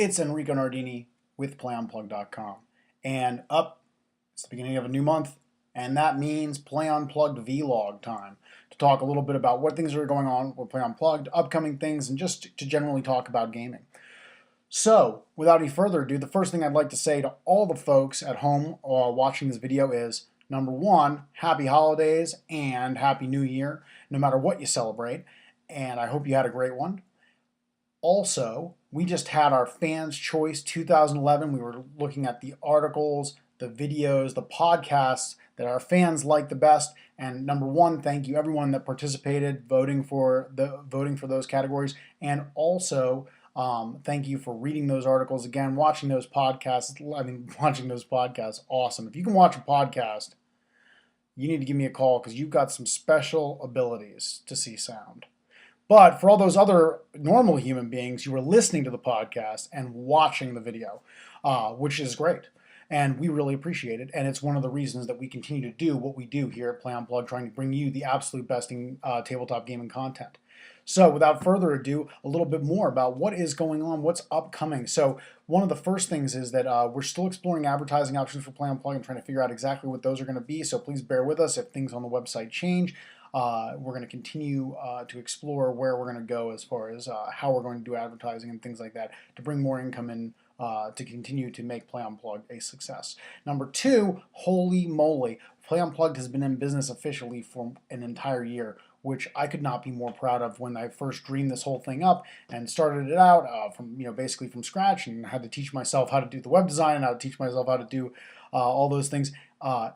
It's Enrico Nardini with PlayUnplugged.com. And it's the beginning of a new month, and that means Play Unplugged vlog time to talk a little bit about what things are going on with Play Unplugged, upcoming things, and just to generally talk about gaming. So, without any further ado, the first thing I'd like to say to all the folks at home watching this video is, number one, happy holidays and happy new year, no matter what you celebrate, and I hope you had a great one. Also, we just had our Fans Choice 2011. We were looking at the articles, the videos, the podcasts that our fans like the best. And number one, thank you everyone that participated, voting for those categories, and also thank you for reading those articles again, watching those podcasts. Watching those podcasts, awesome. If you can watch a podcast, you need to give me a call because you've got some special abilities to see sound. But for all those other normal human beings, you were listening to the podcast and watching the video, which is great. And we really appreciate it. And it's one of the reasons that we continue to do what we do here at Play Unplugged, trying to bring you the absolute best in tabletop gaming content. So without further ado, a little bit more about what is going on, what's upcoming. So one of the first things is that we're still exploring advertising options for Play Unplugged and trying to figure out exactly what those are going to be. So please bear with us if things on the website change. We're going to continue to explore where we're going to go as far as how we're going to do advertising and things like that to bring more income in to continue to make Play Unplugged a success. Number two, holy moly, Play Unplugged has been in business officially for an entire year, which I could not be more proud of. When I first dreamed this whole thing up and started it out from basically from scratch, and had to teach myself how to do the web design and how to teach myself how to do all those things.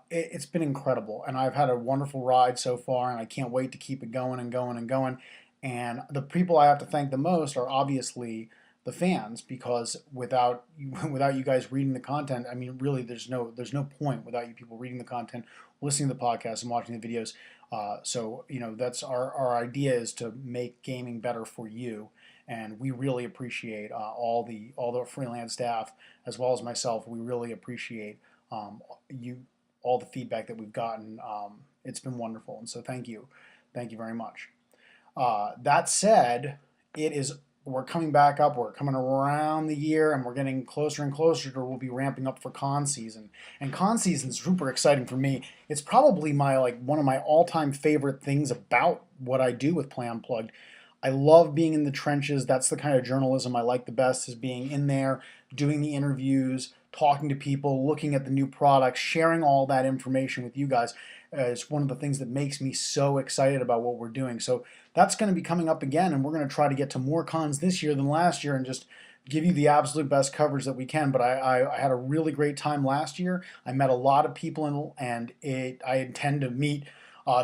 It's been incredible, and I've had a wonderful ride so far, and I can't wait to keep it going and going and going. And the people I have to thank the most are obviously the fans, because without you guys reading the content, I mean, really, there's no point without you people reading the content, listening to the podcast, and watching the videos. So that's our idea, is to make gaming better for you. And we really appreciate all the freelance staff as well as myself. We really appreciate all the feedback that we've gotten. It's been wonderful, and so thank you very much. That said, we're coming back up. We're coming around the year, and we're getting closer and closer to we'll be ramping up for con season. And con season is super exciting for me. It's probably one of my all-time favorite things about what I do with Play Unplugged. I love being in the trenches. That's the kind of journalism I like the best, is being in there, doing the interviews, talking to people, looking at the new products, sharing all that information with you guys. It's one of the things that makes me so excited about what we're doing. So that's going to be coming up again, and we're going to try to get to more cons this year than last year and just give you the absolute best coverage that we can. But I had a really great time last year. I met a lot of people, and I intend to meet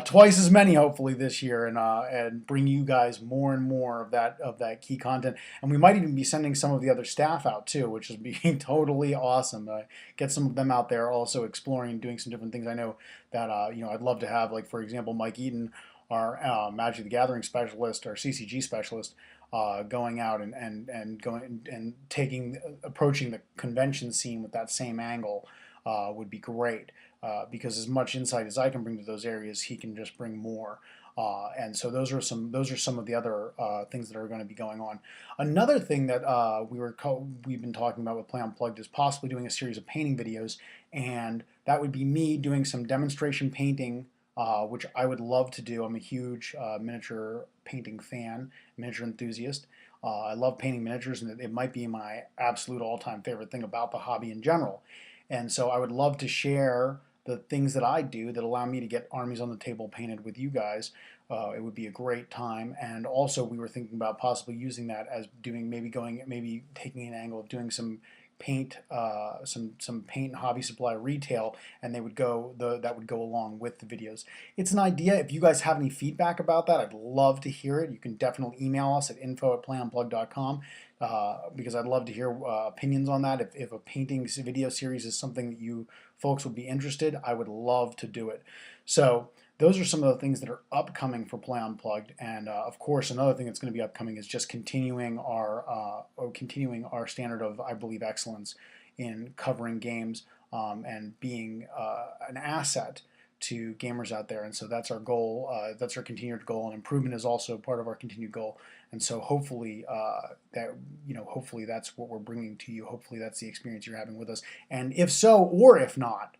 twice as many hopefully this year, and bring you guys more and more of that key content. And we might even be sending some of the other staff out too, which is being totally awesome. Get some of them out there also exploring and doing some different things. I know that I'd love to have, like, for example, Mike Eaton, our Magic the Gathering specialist, our CCG specialist, going out and going and approaching the convention scene with that same angle. Would be great, because as much insight as I can bring to those areas, he can just bring more. And so those are some of the other things that are going to be going on. Another thing that we've been talking about with Play Unplugged is possibly doing a series of painting videos, and that would be me doing some demonstration painting, which I would love to do. I'm a huge miniature painting fan, miniature enthusiast. I love painting miniatures, and it might be my absolute all-time favorite thing about the hobby in general. And so I would love to share the things that I do that allow me to get armies on the table painted with you guys. It would be a great time. And also, we were thinking about possibly using that as maybe taking an angle of doing some paint, some paint and hobby supply retail, and that would go along with the videos. It's an idea. If you guys have any feedback about that, I'd love to hear it. You can definitely email us at info@playunplugged.com. Because I'd love to hear opinions on that. If a painting video series is something that you folks would be interested, I would love to do it. So those are some of the things that are upcoming for Play Unplugged. And of course, another thing that's going to be upcoming is just continuing our standard of, I believe, excellence in covering games, and being an asset to gamers out there. And so that's our goal. That's our continued goal, and improvement is also part of our continued goal. And so hopefully hopefully that's what we're bringing to you. Hopefully that's the experience you're having with us. And if so, or if not,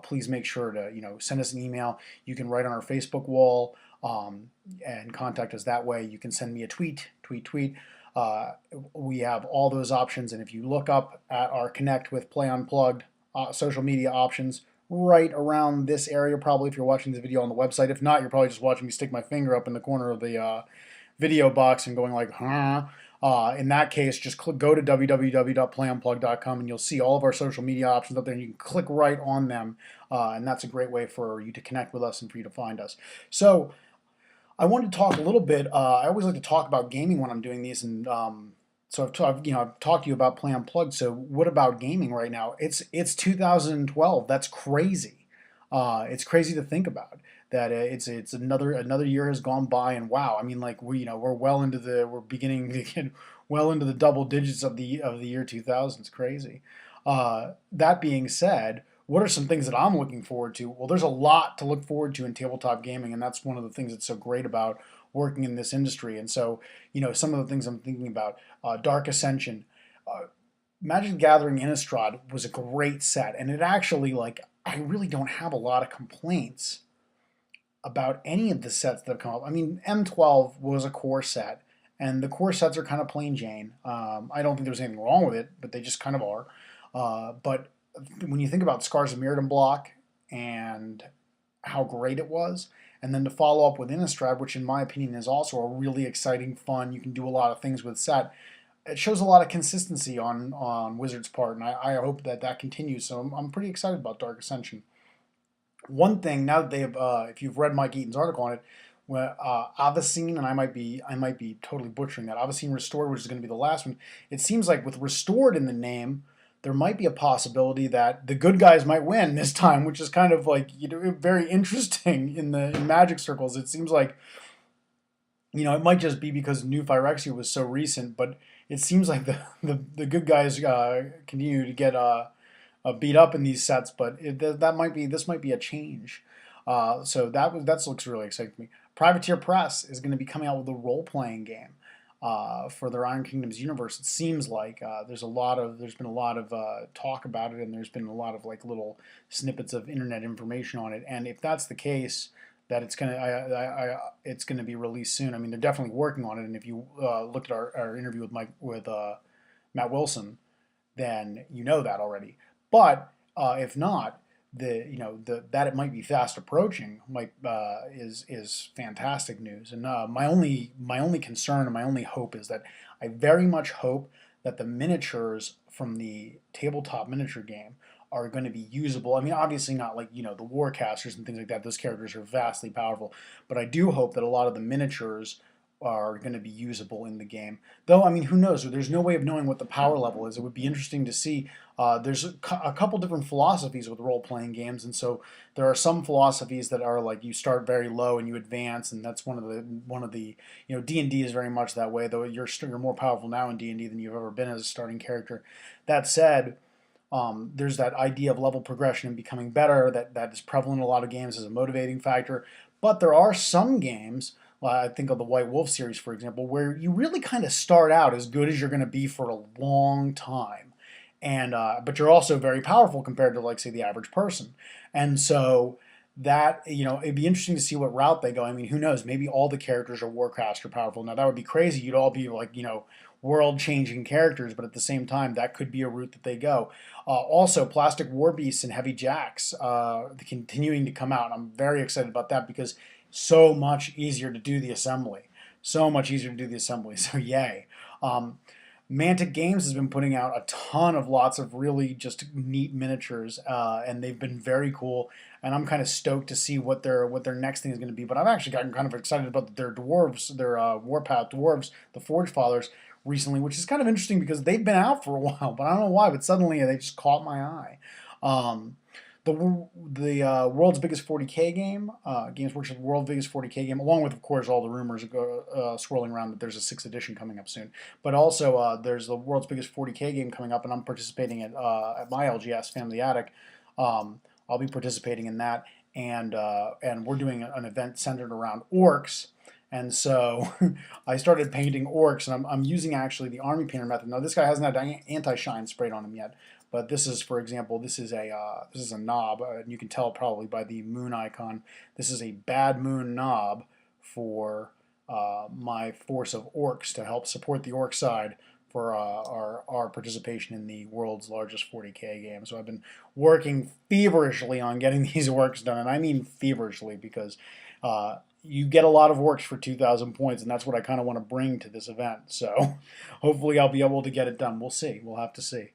please make sure to send us an email. You can write on our Facebook wall and contact us that way. You can send me a tweet. We have all those options, and if you look up at our Connect with Play Unplugged social media options, right around this area, probably, if you're watching this video on the website. If not, you're probably just watching me stick my finger up in the corner of the video box and going like, huh? In that case, just go to www.playunplugged.com and you'll see all of our social media options up there, and you can click right on them, and that's a great way for you to connect with us and for you to find us. So I wanted to talk a little bit. I always like to talk about gaming when I'm doing these, and so I've talked to you about Play Unplugged. So what about gaming right now? It's 2012. That's crazy. It's crazy to think about that. It's another year has gone by, and wow. I mean, like we're beginning to get well into the double digits of the year 2000. It's crazy. That being said, what are some things that I'm looking forward to? Well, there's a lot to look forward to in tabletop gaming, and that's one of the things that's so great about working in this industry. And so, some of the things I'm thinking about, Dark Ascension, Magic the Gathering Innistrad was a great set, and it actually, I really don't have a lot of complaints about any of the sets that have come up. I mean, M12 was a core set, and the core sets are kind of plain Jane. I don't think there's anything wrong with it, but they just kind of are. But when you think about Scars of Mirrodin block and how great it was, and then to follow up with Innistrad, which in my opinion is also a really exciting, fun, you can do a lot of things with set, it shows a lot of consistency on Wizards' part, and I hope that continues. So I'm pretty excited about Dark Ascension. One thing, now that they've, if you've read Mike Eaton's article on it, Avacyn, and I might be totally butchering that, Avacyn Restored, which is going to be the last one. It seems like with Restored in the name, there might be a possibility that the good guys might win this time, which is kind of very interesting in Magic circles. It seems like, it might just be because New Phyrexia was so recent, but it seems like the good guys continue to get beat up in these sets. But this might be a change. So that looks really exciting to me. Privateer Press is going to be coming out with a role-playing game for their Iron Kingdoms universe. It seems like there's been a lot of talk about it, and there's been a lot of little snippets of internet information on it. And if that's the case, that it's gonna be released soon. I mean, they're definitely working on it. And if you looked at our interview with Matt Wilson, then you know that already. But if not, that it might be fast approaching is fantastic news. And my only concern and my only hope is that I very much hope that the miniatures from the tabletop miniature game are going to be usable. I mean, obviously not the Warcasters and things like that. Those characters are vastly powerful, but I do hope that a lot of the miniatures are going to be usable in the game. Though, I mean, who knows? There's no way of knowing what the power level is. It would be interesting to see. There's a couple different philosophies with role-playing games, and so there are some philosophies that are you start very low and you advance, and that's one of the D&D is very much that way. Though you're more powerful now in D&D than you've ever been as a starting character. That said, there's that idea of level progression and becoming better that is prevalent in a lot of games as a motivating factor. But there are some games, I think of the White Wolf series, for example, where you really kind of start out as good as you're going to be for a long time, and but you're also very powerful compared to say the average person. And so that it'd be interesting to see what route they go. I mean, who knows? Maybe all the characters are Warcaster powerful. Now that would be crazy. You'd all be world-changing characters, but at the same time, that could be a route that they go. Also, Plastic War Beasts and Heavy Jacks continuing to come out. And I'm very excited about that because so much easier to do the assembly. So much easier to do the assembly. So yay. Mantic Games has been putting out a ton of lots of really just neat miniatures, and they've been very cool. And I'm kind of stoked to see what their next thing is going to be. But I've actually gotten kind of excited about their dwarves, their Warpath dwarves, the Forge Fathers, recently, which is kind of interesting because they've been out for a while, but I don't know why. But suddenly they just caught my eye. The world's biggest 40K game, Games Workshop's world's biggest 40K game, along with, of course, all the rumors swirling around that there's a 6th edition coming up soon. But also, there's the world's biggest 40K game coming up, and I'm participating at my LGS, Family Attic. I'll be participating in that. and we're doing an event centered around orcs. And so I started painting orcs, and I'm using actually the army painter method. Now this guy hasn't had anti-shine sprayed on him yet, but this is, for example, this is a knob, and you can tell probably by the moon icon. This is a bad moon knob for my force of orcs to help support the orc side for our participation in the world's largest 40K game. So I've been working feverishly on getting these orcs done, and I mean feverishly because you get a lot of orcs for 2,000 points, and that's what I kind of want to bring to this event. So hopefully I'll be able to get it done. We'll see. We'll have to see.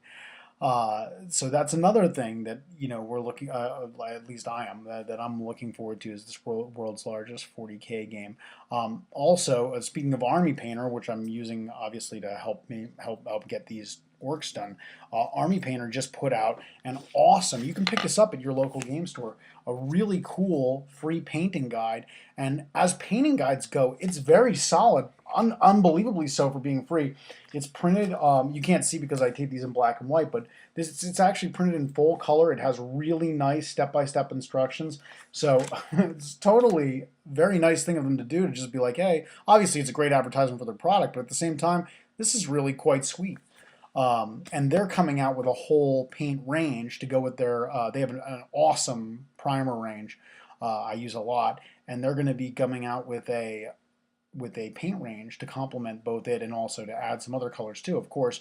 So that's another thing that we're looking, at least I am, that I'm looking forward to, is this world's largest 40K game. Also, speaking of Army Painter, which I'm using obviously to help get these orcs done, Army Painter just put out an awesome, you can pick this up at your local game store, a really cool free painting guide. And as painting guides go, it's very solid, unbelievably so for being free. It's printed, you can't see because I tape these in black and white, but it's actually printed in full color. It has really nice step-by-step instructions. So it's totally very nice thing of them to do, to just be like, hey, obviously it's a great advertisement for their product, but at the same time, this is really quite sweet. And they're coming out with a whole paint range to go with their, they have an awesome primer range I use a lot, and they're going to be coming out with a paint range to complement both it and also to add some other colors too. Of course,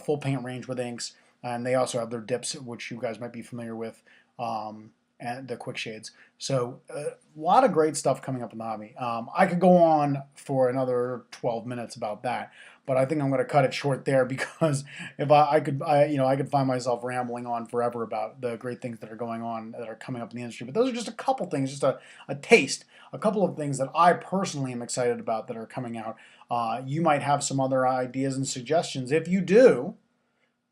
full paint range with inks, and they also have their dips, which you guys might be familiar with, and the quick shades. So a lot of great stuff coming up in the hobby. I could go on for another 12 minutes about that, but I think I'm going to cut it short there, because if I could find myself rambling on forever about the great things that are going on, that are coming up in the industry. But those are just a couple things, just a taste, a couple of things that I personally am excited about that are coming out. You might have some other ideas and suggestions. If you do,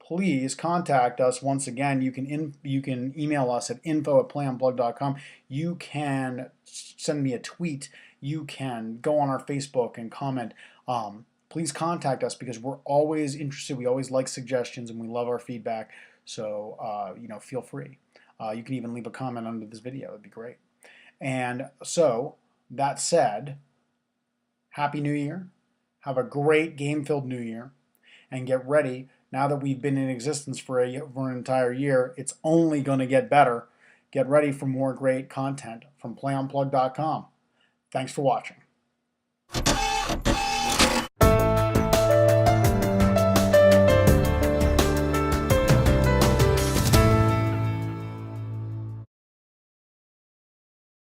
please contact us. Once again, you can email us at info@playunplugged.com. You can send me a tweet. You can go on our Facebook and comment. Please contact us, because we're always interested. We always like suggestions, and we love our feedback. So feel free. You can even leave a comment under this video. It'd be great. And so that said, Happy New Year. Have a great game-filled New Year, and get ready. Now that we've been in existence for an entire year, it's only going to get better. Get ready for more great content from playunplugged.com. Thanks for watching.